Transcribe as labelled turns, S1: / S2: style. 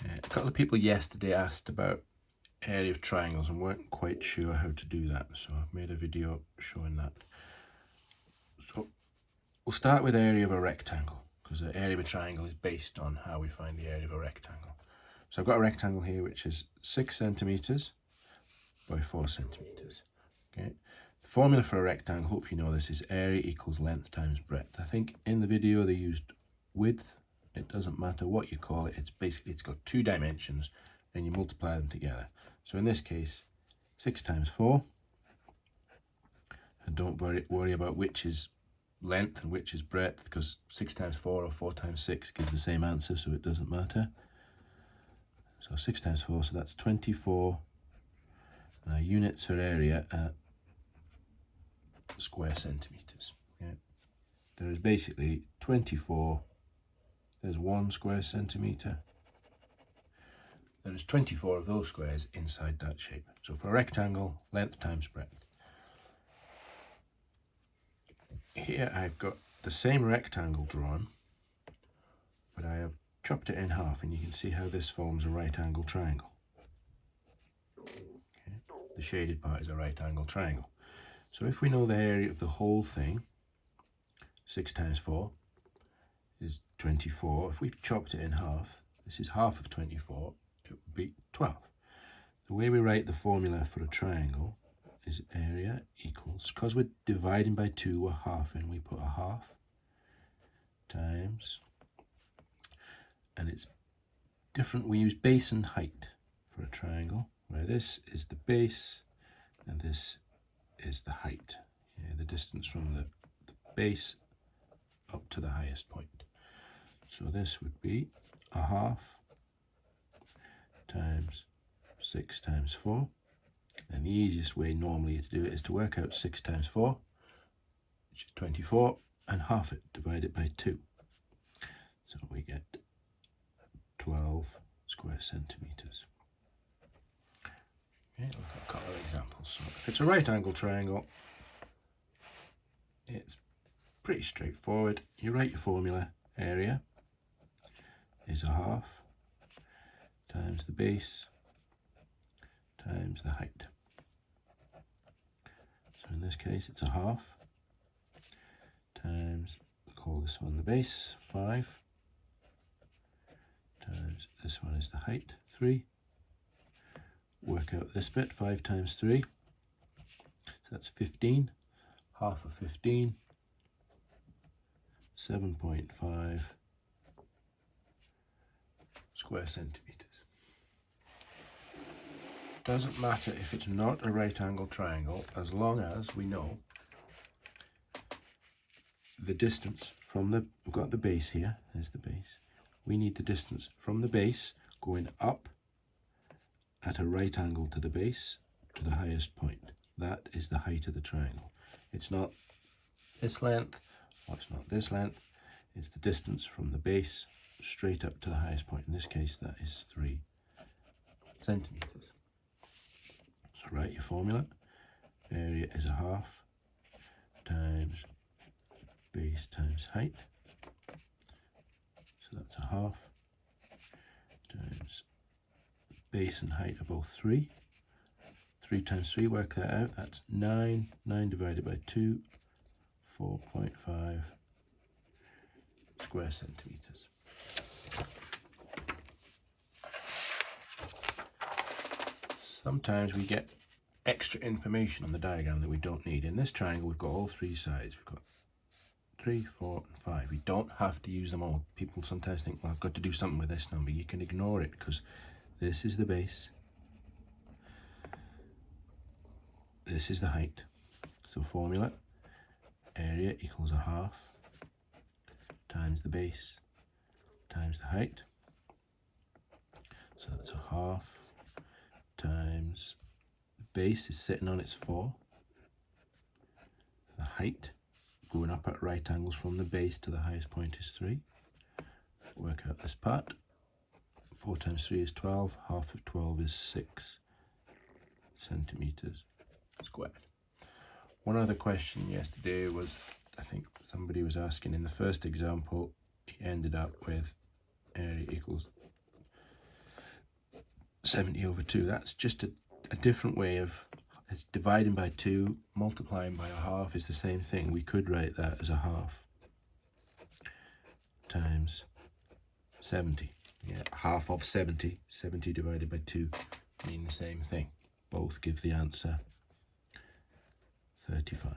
S1: A couple of people yesterday asked about area of triangles and weren't quite sure how to do that, so I've made a video showing that. So we'll start with area of a rectangle, because the area of a triangle is based on how we find the area of a rectangle. So I've got a rectangle here which is 6 centimeters by 4 centimeters. Okay. The formula for a rectangle, hopefully you know this, is area equals length times breadth. I think in the video they used width. It doesn't matter what you call it, it's got 2 dimensions and you multiply them together. So in this case, 6 times 4, and don't worry about which is length and which is breadth, because 6 times 4 or 4 times 6 gives the same answer, so it doesn't matter. So 6 times 4, so that's 24, and our units for area are square centimeters. Okay. There is basically 24, there's 1 square centimeter. There is 24 of those squares inside that shape. So for a rectangle, length times breadth. Here I've got the same rectangle drawn, but I have chopped it in half, and you can see how this forms a right angle triangle. Okay. The shaded part is a right angle triangle. So if we know the area of the whole thing, 6 times 4 is 24. If we've chopped it in half, this is half of 24, it would be 12. The way we write the formula for a triangle is area equals, because we're dividing by 2, we're halving, we put a half times, and it's different, we use base and height for a triangle, where this is the base and this is the height. Yeah, the distance from the base up to the highest point. So this would be a half times 6 times 4. And the easiest way normally to do it is to work out 6 times 4, which is 24, and half it, divide it by 2. So we get 12 square centimeters. Okay, look at a couple of examples. So if it's a right angle triangle, it's pretty straightforward. You write your formula, area is a half times the base times the height. So in this case it's a half times, we'll call this one the base, 5, times this one is the height, 3. Work out this bit, 5 times 3, so that's 15, half of 15, 7.5 square centimeters. Doesn't matter if it's not a right angle triangle, as long as we know the distance from we've got the base here, there's the base. We need the distance from the base going up at a right angle to the base to the highest point. That is the height of the triangle. It's not this length, or it's not this length, it's the distance from the base straight up to the highest point. In this case, that is 3 centimeters. So write your formula. Area is a half times base times height. So that's a half times base and height are both 3. 3 times 3, work that out, that's 9. 9 divided by 2, 4.5 square centimeters. Sometimes we get extra information on the diagram that we don't need. In this triangle we've got all 3 sides. We've got 3, 4 and 5. We don't have to use them all. People sometimes think, well, I've got to do something with this number. You can ignore it, because this is the base, this is the height. So formula, area equals a half times the base times the height. So that's a half times the base is sitting on its 4. The height going up at right angles from the base to the highest point is 3. Work out this part. 4 times 3 is 12. Half of 12 is 6 centimeters squared. One other question yesterday was, I think somebody was asking, in the first example, he ended up with area equals 70 over 2. That's just a different way of, it's dividing by 2, multiplying by a half is the same thing. We could write that as a half times 70. Yeah, half of 70. 70 divided by 2 mean the same thing. Both give the answer 35.